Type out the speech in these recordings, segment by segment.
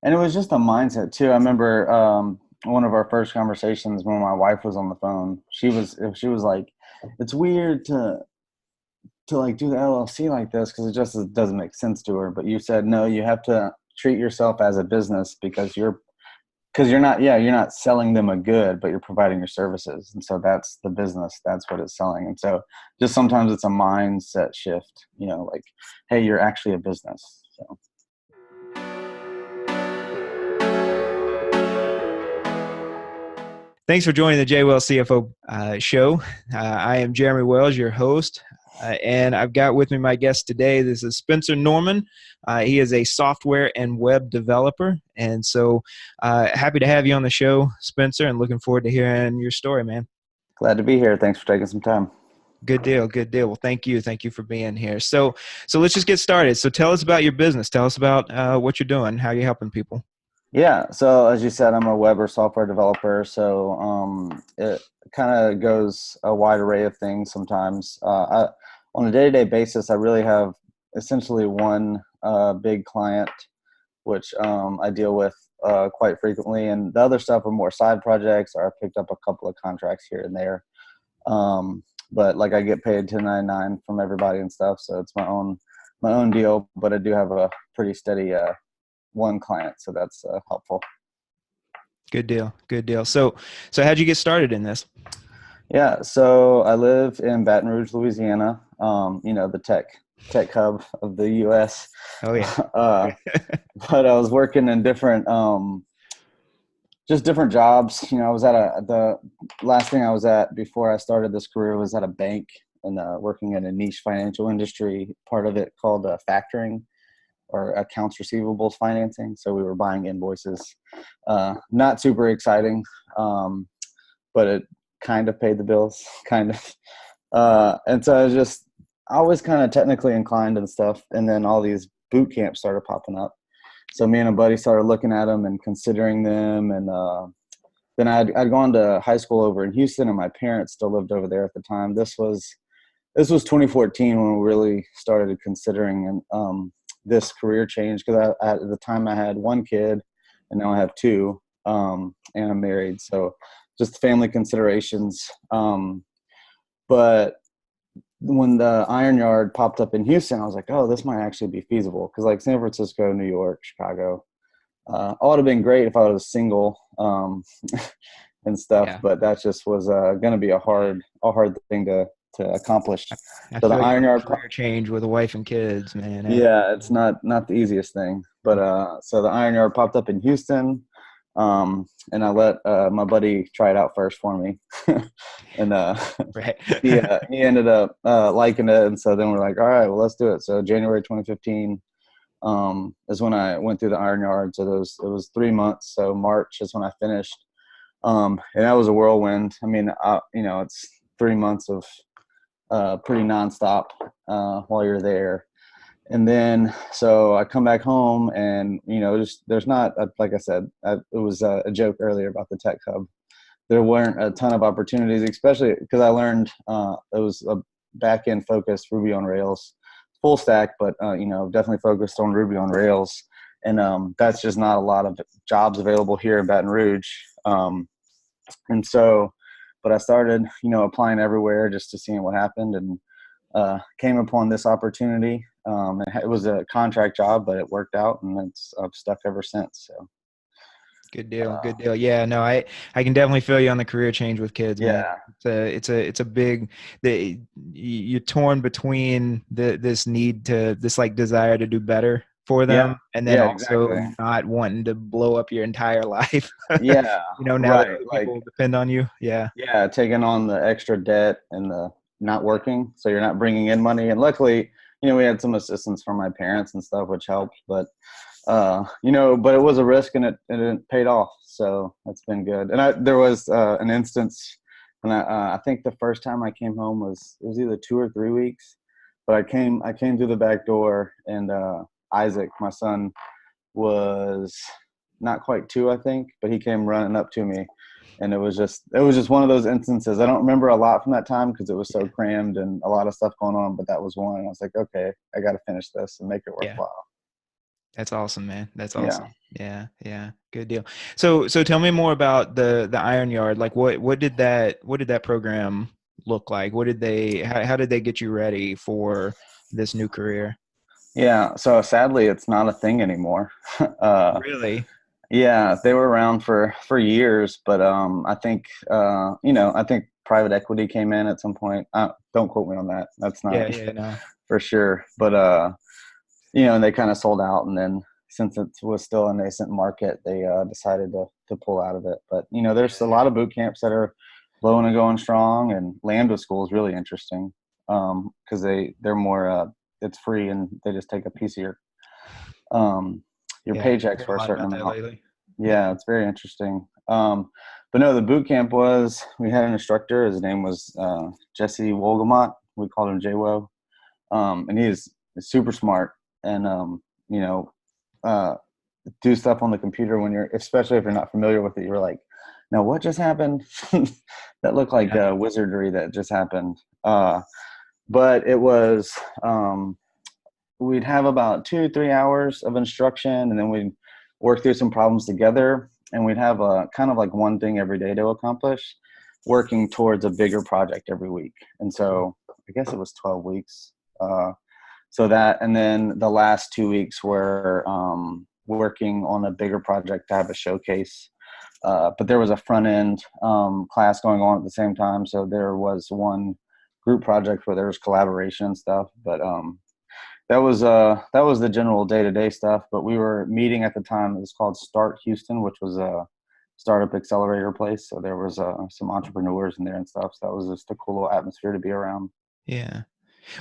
And it was just a mindset too. I remember one of our first conversations when my wife was on the phone. She was like, "It's weird to like do the LLC like this because it doesn't make sense to her." But you said no, you have to treat yourself as a business because you're not selling them a good, but you're providing your services, and so that's the business. That's what it's selling. And so just sometimes it's a mindset shift. Like, hey, you're actually a business. So. Thanks for joining the JWellsCFO show. I am Jeremy Wells, your host, and I've got with me my guest today. This is Spencer Norman. He is a software and web developer, and so happy to have you on the show, Spencer, and looking forward to hearing your story, man. Glad to be here. Thanks for taking some time. Good deal. Good deal. Well, thank you for being here. So let's just get started. So tell us about your business. Tell us about what you're doing, how you're helping people. Yeah. So as you said, I'm a web or software developer. So it kind of goes a wide array of things sometimes. On a day-to-day basis, I really have essentially one big client, which I deal with quite frequently. And the other stuff are more side projects, or I picked up a couple of contracts here and there. But like I get paid 1099 from everybody and stuff. So it's my own deal, but I do have a pretty steady one client, so that's helpful. Good deal. Good deal. So how'd you get started in this? Yeah, so I live in Baton Rouge, Louisiana. The tech hub of the U.S. Oh yeah. uh, but I was working in different just different jobs. I was at the last thing I was at before I started this career was at a bank and working in a niche financial industry. Part of it called factoring, or accounts receivables financing. So we were buying invoices. Not super exciting, but it kind of paid the bills, kind of. And so I was kind of technically inclined and stuff. And then all these boot camps started popping up. So me and a buddy started looking at them and considering them. And then I'd gone to high school over in Houston, and my parents still lived over there at the time. This was 2014 when we really started considering this career change, because at the time I had one kid and now I have two, and I'm married. So just family considerations. But when the iron yard popped up in Houston, I was like, oh, this might actually be feasible. Because like San Francisco, New York, Chicago, all would have been great if I was single and stuff. Yeah. But that just was going to be a hard thing to accomplish. I So the feel you iron on yard, the career change with a wife and kids, man. yeah, it's not the easiest thing. But so the iron yard popped up in Houston, and I let my buddy try it out first for me, and Right. he ended up liking it, and so then we're like, all right, well, let's do it. So January 2015 is when I went through the iron yard. So it was 3 months. So March is when I finished, and that was a whirlwind. I mean, it's 3 months of pretty nonstop while you're there. And then, so I come back home, and just there's not like I said, it was a joke earlier about the tech hub. There weren't a ton of opportunities, especially because I learned it was a back end focused Ruby on Rails, full stack, but definitely focused on Ruby on Rails, and that's just not a lot of jobs available here in Baton Rouge. And so, but I started applying everywhere just to see what happened, and came upon this opportunity. It was a contract job, but it worked out, and I've stuck ever since. So Good deal. uh, Good deal. Yeah, no, I can definitely feel you on the career change with kids, man. yeah, It's a big you're torn between this need to this like desire to do better for yeah, them, and then yeah, also exactly. not wanting to blow up your entire life. Yeah, Now that right. other Like, people depend on you. Yeah. yeah, taking on the extra debt and the not working, so you're not bringing in money. And luckily, we had some assistance from my parents and stuff, which helped. But but it was a risk, and it paid off. So that's been good. And there was an instance, and I think the first time I came home it was either 2 or 3 weeks, but I came through the back door, and Isaac, my son, was not quite two, I think, but he came running up to me, and it was just one of those instances. I don't remember a lot from that time because it was so crammed and a lot of stuff going on, but that was one. And I was like, okay, I got to finish this and make it Yeah. worthwhile. That's awesome, man. That's Yeah. awesome. Yeah, yeah, good deal. So tell me more about the Iron Yard. Like, what did that program look like? What did they how did they get you ready for this new career? Yeah. So sadly, it's not a thing anymore. uh, Really? yeah, they were around for years, but I think I think private equity came in at some point. Don't quote me on that. That's Yeah, not yeah, no. for sure. But and they kind of sold out, and then since it was still a nascent market, they decided to pull out of it. But there's a lot of boot camps that are blowing and going strong, and Lambda School is really interesting because they're more it's free and they just take a piece of your Yeah, paychecks heard for a a lot certain about that amount. lately. Yeah. Yeah, it's very interesting. But no, the boot camp was we had an instructor. His name was Jesse Wolgamott. We called him JWell, and he is super smart and you know uh, do stuff on the computer when you're, especially if you're not familiar with it. You're like, now what just happened? That looked like Yeah. wizardry that just happened. But it was we'd have about 2 3 hours of instruction, and then we'd work through some problems together, and we'd have a kind of like one thing every day to accomplish, working towards a bigger project every week. And so I guess it was 12 weeks. So that, and then the last 2 weeks were working on a bigger project to have a showcase. But there was a front end class going on at the same time. So there was one group project where there was collaboration and stuff. But that was the general day to day stuff. But we were meeting at the time. It was called Start Houston, which was a startup accelerator place. So there was some entrepreneurs in there and stuff. So that was just a cool little atmosphere to be around. Yeah.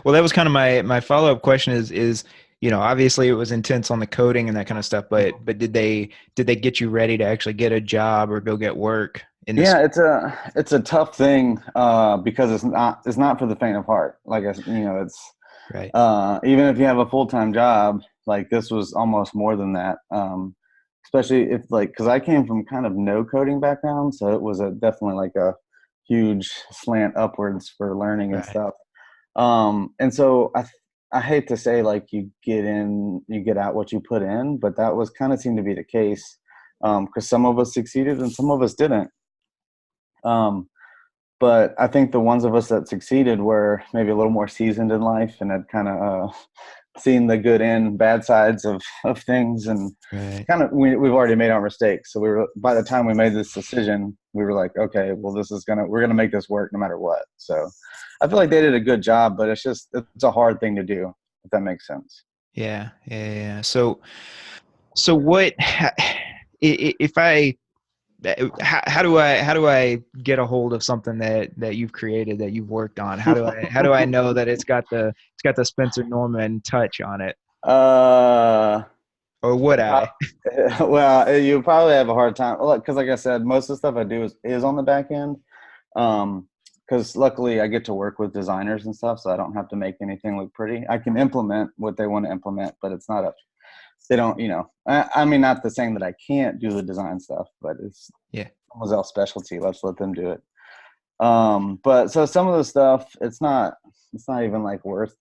Well, that was kind of my follow-up question is, obviously it was intense on the coding and that kind of stuff, but did they get you ready to actually get a job or go get work in this? Yeah, it's a tough thing because it's not for the faint of heart. Like it's Right. even if you have a full time job, like this was almost more than that. Especially if like because I came from kind of no coding background, so it was definitely like a huge slant upwards for learning and Right. stuff. And so I hate to say like you get in, you get out what you put in, but that was kind of seemed to be the case because some of us succeeded and some of us didn't. Um, but I think the ones of us that succeeded were maybe a little more seasoned in life and had kind of seen the good and bad sides of things, and Right. kind of we've already made our mistakes. So we were by the time we made this decision, we were like, okay, well we're gonna make this work no matter what. So I feel like they did a good job, but it's a hard thing to do, if that makes sense. Yeah. Yeah. Yeah. So what if I how do I get a hold of something that you've created, that you've worked on? How do I know that it's got the Spencer Norman touch on it, uh or would I? well, you probably have a hard time because, like I said, most of the stuff I do is on the back end. Because luckily I get to work with designers and stuff, so I don't have to make anything look pretty. I can implement what they want to implement, but it's not a they don't I mean, not the saying that I can't do the design stuff, but it's Yeah. someone else's specialty. Let's let them do it. But so some of the stuff, it's not even like worth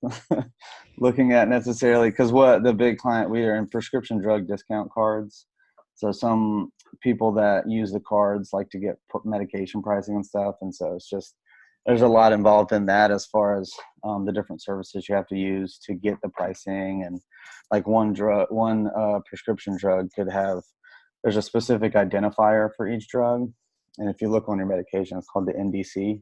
looking at necessarily, because what the big client, we are in prescription drug discount cards. So some people that use the cards like to get medication pricing and stuff, and so it's just there's a lot involved in that as far as the different services you have to use to get the pricing. And like one prescription drug could have, there's a specific identifier for each drug, and if you look on your medication, it's called the NDC.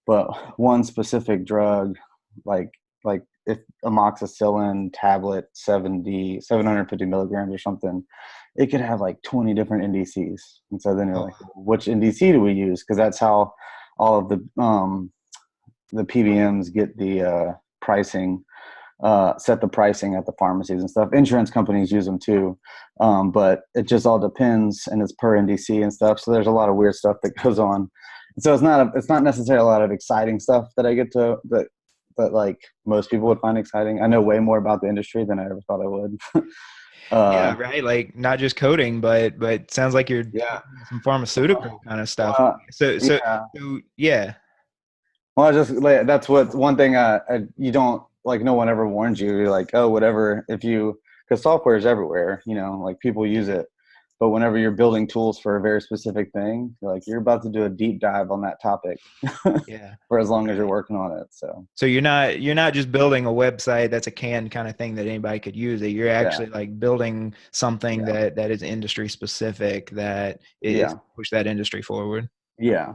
But one specific drug, like like if amoxicillin tablet 750 milligrams or something, it could have like 20 different NDCs. And so then you're Oh, like, which NDC do we use? Because that's how all of the PBMs get the pricing, set the pricing at the pharmacies and stuff. Insurance companies use them too, but it just all depends, and it's per NDC and stuff. So there's a lot of weird stuff that goes on. So it's not necessarily a lot of exciting stuff that I get to that like most people would find exciting. I know way more about the industry than I ever thought I would. yeah, uh, right. Like not just coding, but sounds like you're yeah. some pharmaceutical kind of stuff. Well, So so yeah. so yeah. Well, I just like, that's what one thing you don't like. No one ever warns you. You're like, oh, whatever. If you because software is everywhere, like people use it. But whenever you're building tools for a very specific thing, like you're about to do a deep dive on that topic Yeah. for as long as you're Right. working on it. So So you're not just building a website that's a canned kind of thing that anybody could use. It. You're yeah, actually like building something yeah, that is industry specific that is yeah, push that industry forward. yeah,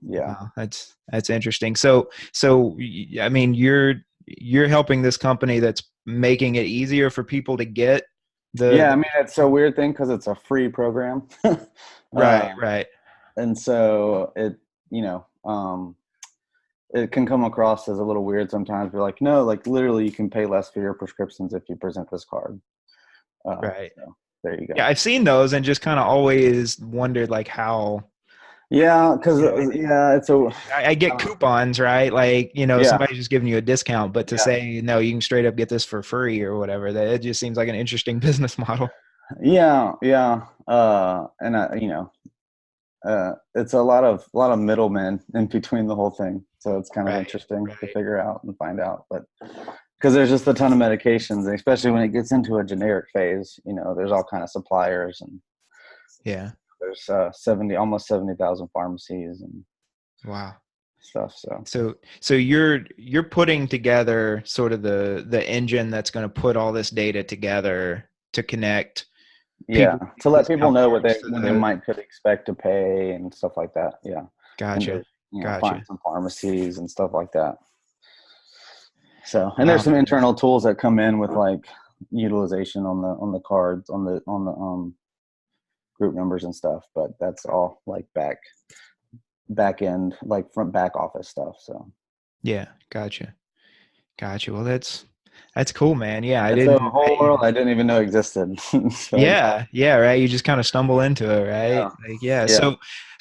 yeah. Wow, that's interesting. I mean, you're helping this company that's making it easier for people to get Yeah, I the mean, it's a weird thing because it's a free program. right, uh, right, and so you know, um, it can come across as a little weird sometimes. We're like, no, like literally you can pay less for your prescriptions if you present this card. right. So there you Yeah, go. I've seen those and just kind of always wondered like how, Yeah, because you know, yeah, it's a I get coupons, right? Like, yeah, somebody's just giving you a discount, but to yeah, say, no, you can straight up get this for free or whatever, that it just seems like an interesting business model. yeah, yeah. And it's a lot of middlemen in between the whole thing, so it's kind of Right, interesting to right. figure out and find out. But because there's just a ton of medications, and especially when it gets into a generic phase, there's all kind of suppliers, and Yeah. there's almost 70,000 pharmacies and Wow. stuff. So So you're putting together sort of the engine that's going to put all this data together to connect yeah, people with to these let people discount know cards to when they the might could expect to pay and stuff like that. Yeah, and gotcha. to find Gotcha. some pharmacies and stuff like that. So, and there's Wow, some man. internal tools that come in with like utilization on the cards on the group numbers and stuff, but that's all like back end, like front back office stuff. So Yeah, gotcha. Gotcha. Well, that's cool, man. Yeah, I it's a didn't whole world I didn't even know existed. So it's yeah, yeah, right. You just kind of stumble into it, right? yeah, Like, yeah. yeah, So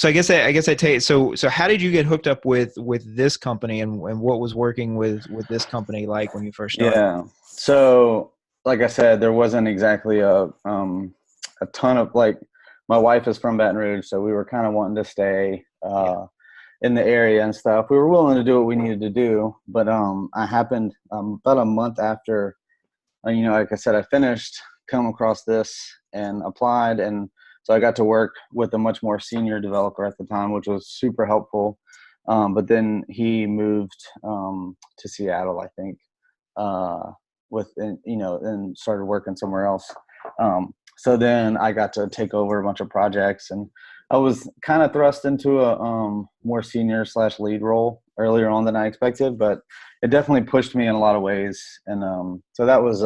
I guess I tell you. So how did you get hooked up with this company, and what was working with this company like when you first started? yeah. So like I said, there wasn't exactly a ton of like my wife is from Baton Rouge, so we were kind of wanting to stay Yeah, in the area and stuff. We were willing to do what we needed to do, but I happened about a month after like I said, I finished, come across this and applied. And so I got to work with a much more senior developer at the time, which was super helpful. But then he moved to Seattle, I think, and started working somewhere else. So then I got to take over a bunch of projects, and I was kind of thrust into a more senior slash lead role earlier on than I expected, but it definitely pushed me in a lot of ways. And so that was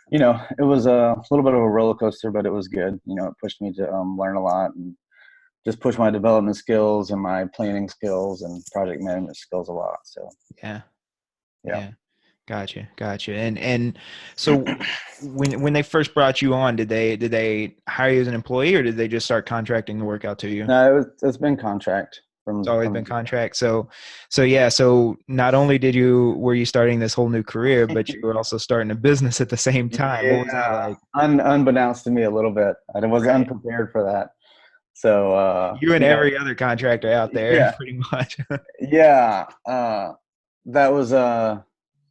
it was a little bit of a roller coaster, but it was good. It pushed me to learn a lot and just push my development skills and my planning skills and project management skills a lot. So yeah, yeah. yeah. Gotcha. And so when they first brought you on, did they hire you as an employee or did they just start contracting the work out to you? No, it's been contract It's from always from been contract. So yeah. So not only were you starting this whole new career, but you were also starting a business at the same time. What was that yeah, like? unbeknownst to me a little bit. I was Right. unprepared for that. So You and every other contractor out there, yeah, pretty much. yeah. That was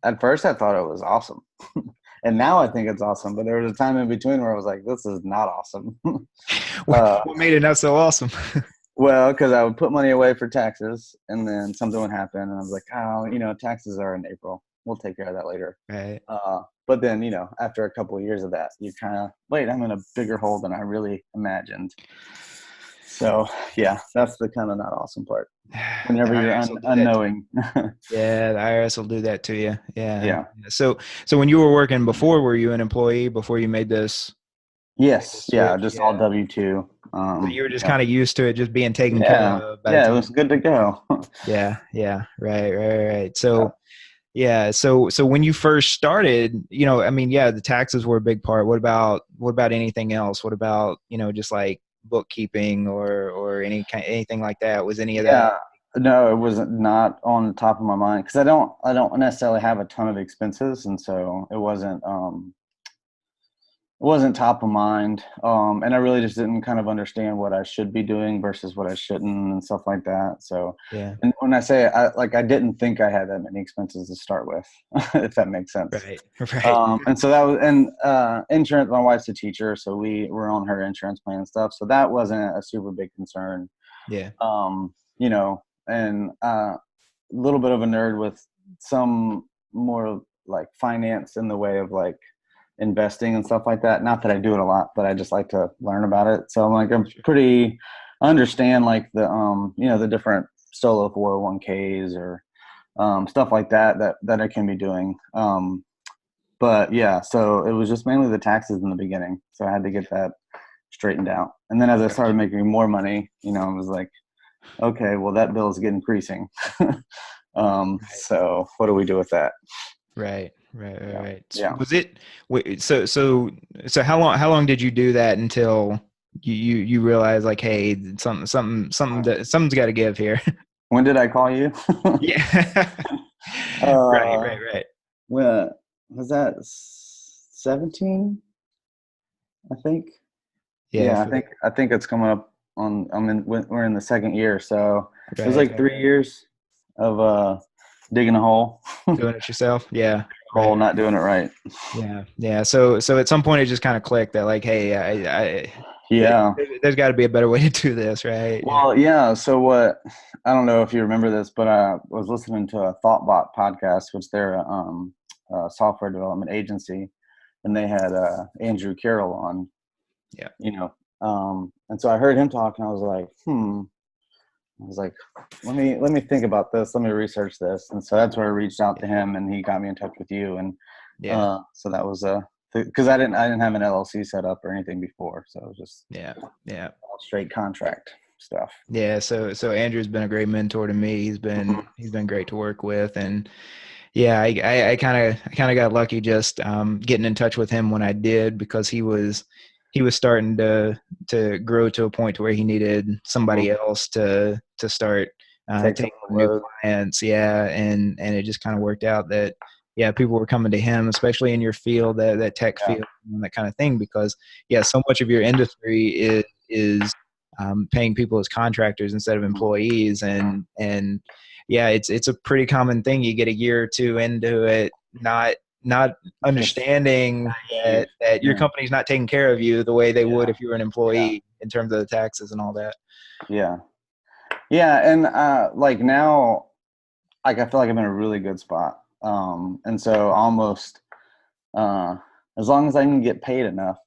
at first I thought it was awesome. And now I think it's awesome, but there was a time in between where I was like, this is not awesome. uh, What made it not so awesome? well, because I would put money away for taxes and then something would happen and I was like, oh, taxes are in April, we'll take care of that later. Right. But then after a couple of years of that, you kind of wait, I'm in a bigger hole than I really imagined. So yeah, that's the kind of not awesome part The whenever you're IRS will do that to you. unknowing. Yeah, the IRS will do that to you. Yeah. Yeah. So when you were working before, were you an employee before you made Yes. this Yeah. switch? Just all Yeah. W-2. So you were just Yeah. kind of used to it just being taken care Yeah. of by the Yeah. It time. was good to go. Yeah, yeah, right. Yeah. So yeah, so when you first started, I mean, yeah, the taxes were a big part. What about anything else? What about, just like bookkeeping or anything like that? Was any of that? Yeah. No, it was not on the top of my mind because I don't necessarily have a ton of expenses, and so it wasn't wasn't top of mind. And I really just didn't kind of understand what I should be doing versus what I shouldn't and stuff like that. So, Yeah. and when I say I didn't think I had that many expenses to start with, if that makes sense. Right. Right. And so that was, and insurance, my wife's a teacher, so we were on her insurance plan and stuff. So that wasn't a super big concern. Yeah. You know, and a little bit of a nerd with some more like finance in the way of like investing and stuff like that. Not that I do it a lot, but I just like to learn about it. So I'm like, I understand like the, the different solo 401ks or stuff like that I can be doing. But yeah, so it was just mainly the taxes in the beginning. So I had to get that straightened out. And then as I started making more money, I was like, okay, well that bill is increasing. Right. So what do we do with that? Right. Right. Right. Yeah. Right. Yeah. Was it so how long did you do that until you realize like, hey, something's got to give here? When did I call you? Yeah. Right. uh, Right. Right. when was that 17? I think. Yeah. Yeah, For the, I think it's coming up on. We're in the second year, so it was right. like 3 years of digging a hole, Doing it yourself. Yeah. Right. hole, not doing it right. Yeah. Yeah. So at some point it just kind of clicked that like, hey, Yeah. there's got to be a better way to do this, right? Yeah. Well, yeah. So what? I don't know if you remember this, but I was listening to a ThoughtBot podcast, which they're a software development agency, and they had Andrew Carroll on. Yeah. And so I heard him talk, and I was like, I was like, let me think about this. Let me research this. And so that's where I reached out to him, and he got me in touch with you. And Yeah. so that was because I didn't have an LLC set up or anything before, so it was just Yeah. Yeah. all straight contract stuff. Yeah. So Andrew's been a great mentor to me. He's been great to work with, and yeah, I kind of got lucky just getting in touch with him when I did, because he was starting to grow to a point to where he needed somebody else to start Take some taking of on the new load. clients. Yeah, and it just kind of worked out that yeah, people were coming to him, especially in your field, that tech Yeah. field, and that kind of thing, because yeah, so much of your industry is paying people as contractors instead of employees, and yeah, it's a pretty common thing. You get a year or two into it, not It's understanding naive. that your Yeah. company's not taking care of you the way they would Yeah. if you were an Yeah. employee in terms of the taxes and all that. Yeah. Yeah. And like now, like I feel like I'm in a really good spot. And so almost uh, as long as I can get paid enough,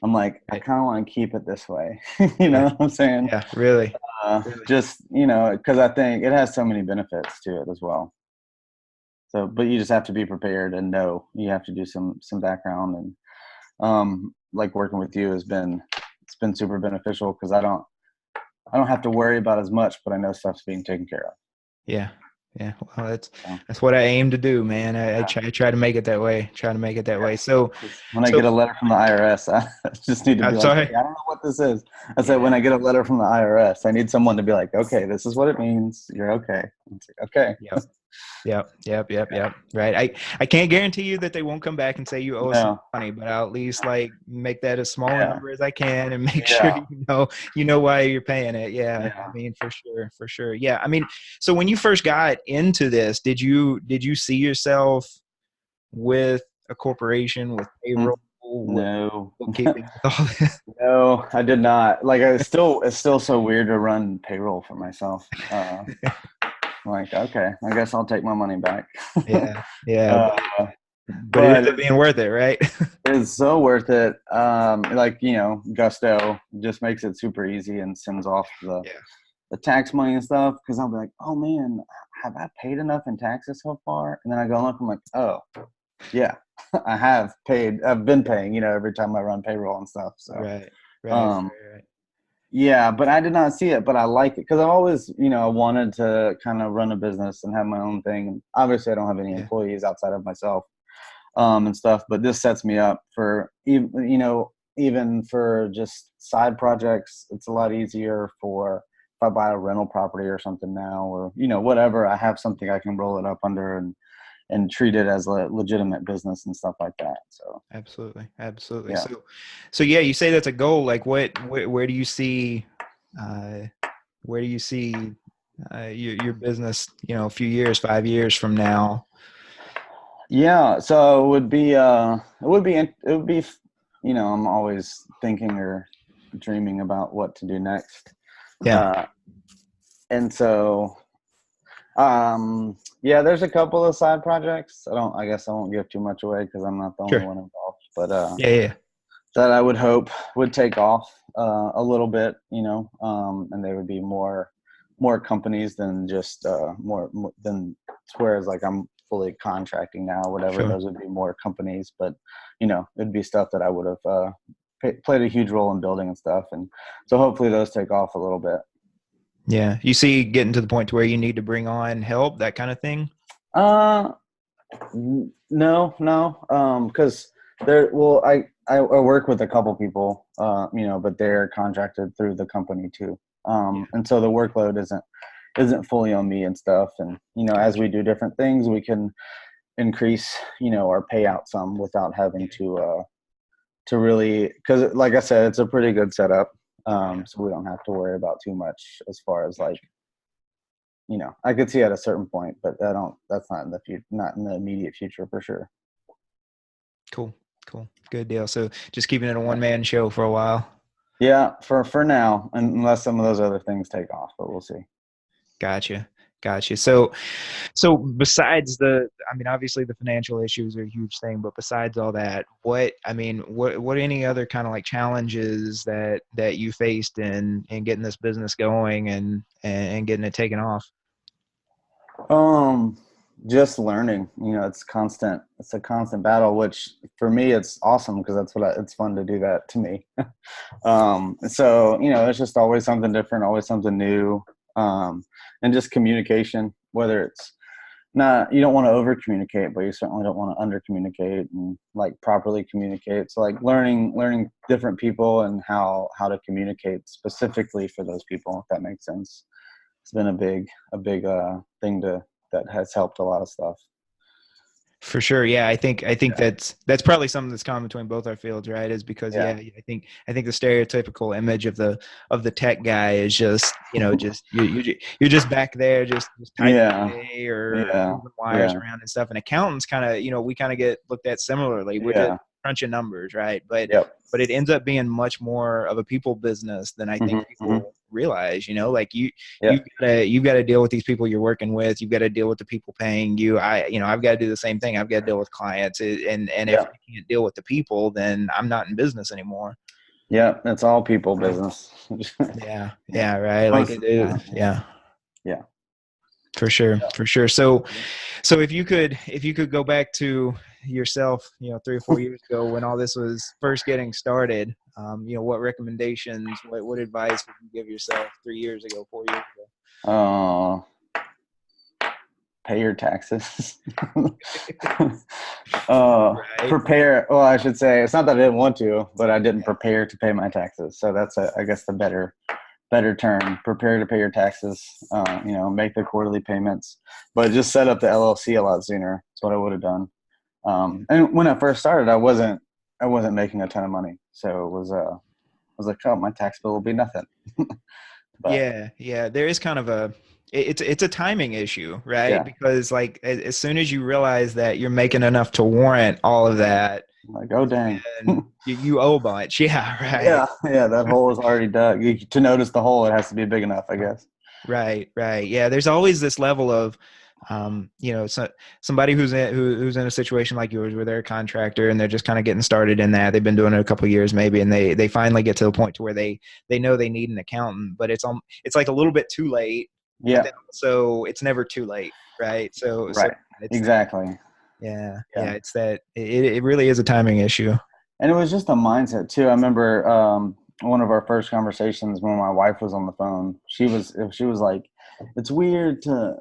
I'm like, I Right. kind of want to keep it this way. You know Yeah. what I'm saying? Yeah. Really. Really. Just, because I think it has so many benefits to it as well. So, but you just have to be prepared and know you have to do some background, and like working with you it's been super beneficial because I don't have to worry about as much, but I know stuff's being taken care of. Yeah. Yeah. Well, that's So, that's what I aim to do, man. I try to make it that way. Try to make it that way. So, when I so get a letter from the IRS, I just need to be I'm like, hey, sorry. I don't know what this is. I said, when Yeah. I get a letter from the IRS, I need someone to be like, okay, this is what it means. You're okay. It's like, okay. Yep. Yep. Right. I can't guarantee you that they won't come back and say you owe us some No. money, but I'll at least like make that as small a Yeah. number as I can and make sure Yeah. you know why you're paying it. Yeah. I Yeah. mean, for sure, for sure. Yeah. I mean, so when you first got into this, did you see yourself with a corporation, with Mm, payroll, with no. bookkeeping, with all this? No, I did not. Like, it's still so weird to run payroll for myself. Like, okay, I guess I'll take my money back. Yeah. Yeah. uh, But it but ends up being worth it, right? it's so worth it. Like, Gusto just makes it super easy and sends off Yeah. the tax money and stuff. Cause I'll be like, oh man, have I paid enough in taxes so far? And then I go look, I'm like, oh yeah, I've been paying, every time I run payroll and stuff. So, Right. Right. um, Right. yeah, but I did not see it, but I like it because I've always, wanted to kind of run a business and have my own thing. And obviously, I don't have any Yeah. employees outside of myself, and stuff. But this sets me up for even for just side projects. It's a lot easier for if I buy a rental property or something now, or whatever. I have something I can roll it up under, and treat it as a legitimate business and stuff like that. So Absolutely. Absolutely. yeah. So yeah, you say that's a goal. Like where do you see, uh, where do you see, your business, a few years, 5 years from now? Yeah, so it would be, I'm always thinking or dreaming about what to do next. Yeah. Uh, and so, yeah, there's a couple of side projects. I guess I won't give too much away because I'm not the only Sure. one involved, but, Yeah. Yeah. that I would hope would take off, a little bit, and they would be more companies than just, more than, whereas like I'm fully contracting now, whatever, Sure. those would be more companies, but it'd be stuff that I would have, played a huge role in building and stuff. And so hopefully those take off a little bit. Yeah. You see getting to the point to where you need to bring on help, that kind of thing? Uh, no, because well, I work with a couple people, but they're contracted through the company too. Yeah. And so the workload isn't fully on me and stuff. And as Gotcha. we do different things, we can increase, our payout some without having Yeah. to really, because like I said, it's a pretty good setup. Yeah. So we don't have to worry about too much as far as like, Gotcha. I could see at a certain point, but that's not in the future, not in the immediate future for sure. Cool. Cool. Good deal. So just keeping it a Yeah. one-man show for a while. Yeah, for now, unless some of those other things take off, but we'll see. Gotcha. Gotcha. So besides I mean, obviously the financial issues are a huge thing, but besides all that, what any other kind of like challenges that you faced in getting this business going and getting it taken off? Um, just learning. It's constant. It's a constant battle, which for me it's awesome because it's fun to do that to me. So it's just always something different, always something new, and just communication. Whether it's not, you don't want to over communicate, but you certainly don't want to under communicate and like properly communicate. So like learning different people and how to communicate specifically for those people, if that makes sense. It's been a big thing that has helped a lot of stuff. For sure. Yeah. I think Yeah. that's probably something that's common between both our fields, right? Is because, Yeah. yeah, I think the stereotypical image of the tech guy is just, just you're just back there, just typing Yeah. away or Yeah. moving wires Yeah. around and stuff. And accountants kind of, we kind of get looked at similarly. We're just Yeah. crunching numbers, right? But Yep. but it ends up being much more of a people business than I think Hmm. Hmm. people realize. Like Yeah. you've got to deal with these people you're working with. You've got to deal with the people paying you. I've got to do the same thing. I've got to deal with clients, and if Yeah. I can't deal with the people, then I'm not in business anymore. Yeah. It's all people business. Yeah, yeah, right. Like Most it of the is. time. Yeah, Yeah. for sure, for sure. So if you could go back to yourself, 3 or 4 years ago when all this was first getting started, what recommendations, what advice would you give yourself 3 years ago, 4 years Uh, Pay your taxes. ago? Right. Prepare. Well, I should say it's not that I didn't want to, but I didn't Yeah. prepare to pay my taxes. So that's I guess the better term. Prepare to pay your taxes. Make the quarterly payments, but just set up the LLC a lot sooner. That's what I would have done. Yeah. And when I first started, I wasn't making a ton of money, so it was I was like, oh, my tax bill will be nothing. But Yeah, yeah. There is kind of it's a timing issue, right? yeah, Because like as soon as you realize that you're making enough to warrant all of that, I'm like, oh is dang. when you owe a bunch. Yeah, right. Yeah, yeah, that hole is already dug. To notice the hole, it has to be big enough, I guess. Right, right. Yeah, there's always this level of, somebody who's in a situation like yours where they're a contractor and they're just kind of getting started in that. They've been doing it a couple of years maybe, and they finally get to the point to where they know they need an accountant, but it's like a little bit too late, but Yeah, then also it's never too late, right? So right. it's that, Exactly. yeah, Yeah. yeah. It's that it really is a timing issue. And it was just a mindset too. I remember one of our first conversations when my wife was on the phone. She was like, "It's weird to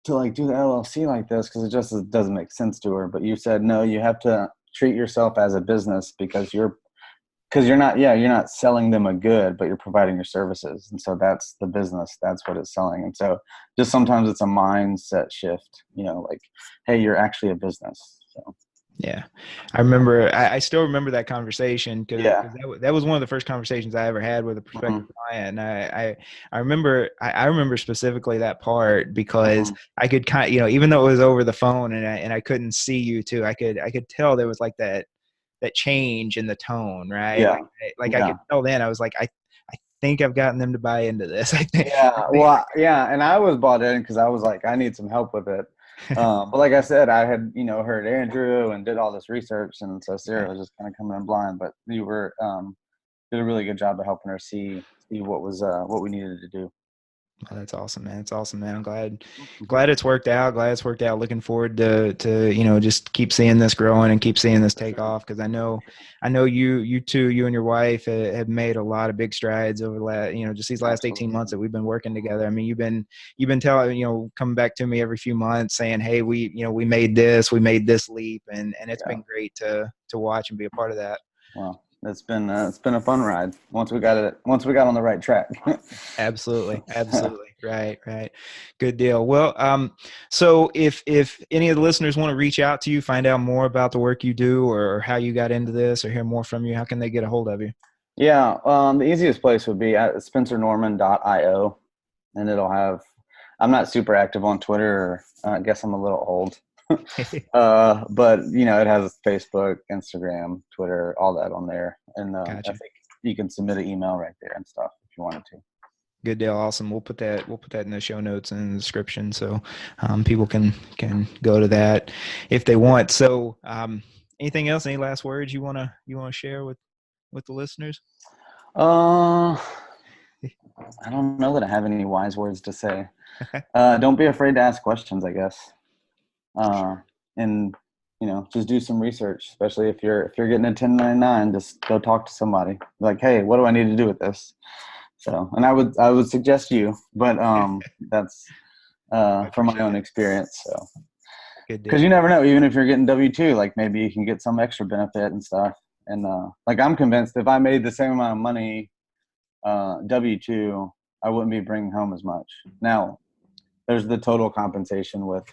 like do the LLC like this because it doesn't make sense to her." But you said no. You have to treat yourself as a business because because you're not selling them a good, but you're providing your services. And so that's the business. That's what it's selling. And so just sometimes it's a mindset shift, like, hey, you're actually a business. So. Yeah. I still remember that conversation because Yeah. that was one of the first conversations I ever had with a Hmm. prospective client. And I remember specifically that part because Hmm. I could even though it was over the phone and I couldn't see you too, I could tell there was like that change in the tone, right? Yeah. Like I Yeah. could tell then I was like, I think I've gotten them to buy into this. Yeah. Well, yeah. And I was bought in because I was like, I need some help with it. But like I said, I had, heard Andrew and did all this research. And so Sarah was just kind of coming in blind, but you were, did a really good job of helping her see what we needed to do. Oh, that's awesome, man. It's awesome, man. I'm Mhm. glad it's worked out. Glad it's worked out. Looking forward to just keep seeing this growing and keep seeing this take off. Because I know you two, you and your wife have made a lot of big strides over the last, just these last 18 months Absolutely. that we've been working together. I mean, you've been telling, coming back to me every few months saying, hey, we made this leap, and it's Yeah. been great to watch and be a part of that. Well, it's been a fun ride once we got on the right track. Absolutely. Absolutely. Right. Right. Good deal. Well, so if any of the listeners want to reach out to you, find out more about the work you do or how you got into this or hear more from you, how can they get a hold of you? Yeah, the easiest place would be at spencernorman.io, and it'll have. I'm not super active on Twitter. I guess I'm a little old, but it has Facebook, Instagram, Twitter, all that on there, and I Gotcha. think you can submit an email right there and stuff if you wanted to. Good deal. Awesome. We'll put that in the show notes and in the description so people can go to that if they want. So anything else? Any last words you wanna share with the listeners? Uh, I don't know that I have any wise words to say. Don't be afraid to ask questions, I guess. uh, and just do some research, especially if you're getting a 1099. Just go talk to somebody, like, hey, what do I need to do with this? So, and I would suggest you, but that's I from my appreciate own it. experience. So, Good because deal. you never know, even if you're getting W-2, like maybe you can get some extra benefit and stuff. And like, I'm convinced if I made the same amount of money W-2, I wouldn't be bringing home as much. Now there's the total compensation with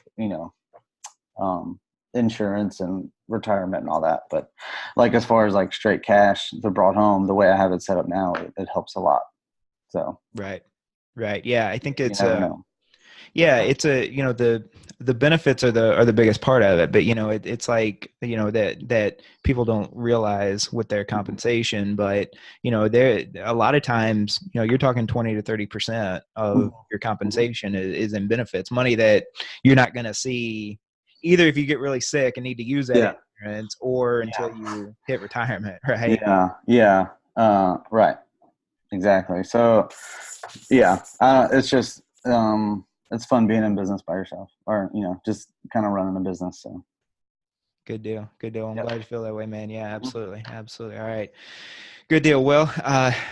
um, insurance and retirement and all that. But like, as far as like straight cash to brought home, the way I have it set up now, it helps a lot. So Right. Right. Yeah. I think you it's never know. yeah, it's the benefits are the biggest part of it, but it's like that people don't realize with their Mhm. compensation, but there a lot of times you're talking 20 to 30% of your Mhm. compensation is in benefits, money that you're not going to see either if you get really sick and need to use that Yeah. insurance or until Yeah. you hit retirement, right? Yeah. Yeah. Right. Exactly. So yeah, it's just it's fun being in business by yourself, or just kind of running a business. So Good deal. Good deal. I'm yep. glad you feel that way, man. Yeah, Mhm. absolutely. Absolutely. All right. Good deal. Well,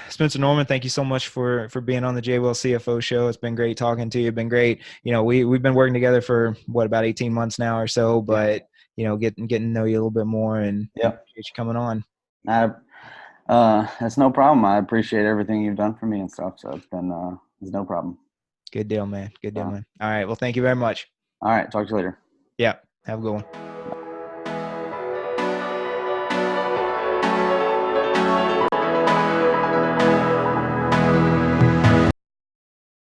Spencer Norman, thank you so much for being on the JWell CFO show. It's been great talking to you. It's been great. We've been working together for about 18 months now or so, Yeah. but getting to know you a little bit more and Yep. appreciate you coming on. I It's no problem. I appreciate everything you've done for me and stuff. So it's no problem. Good deal, man. Good deal, So, man. All right. Well, thank you very much. all right. Talk to you later. Yeah. Have a good one.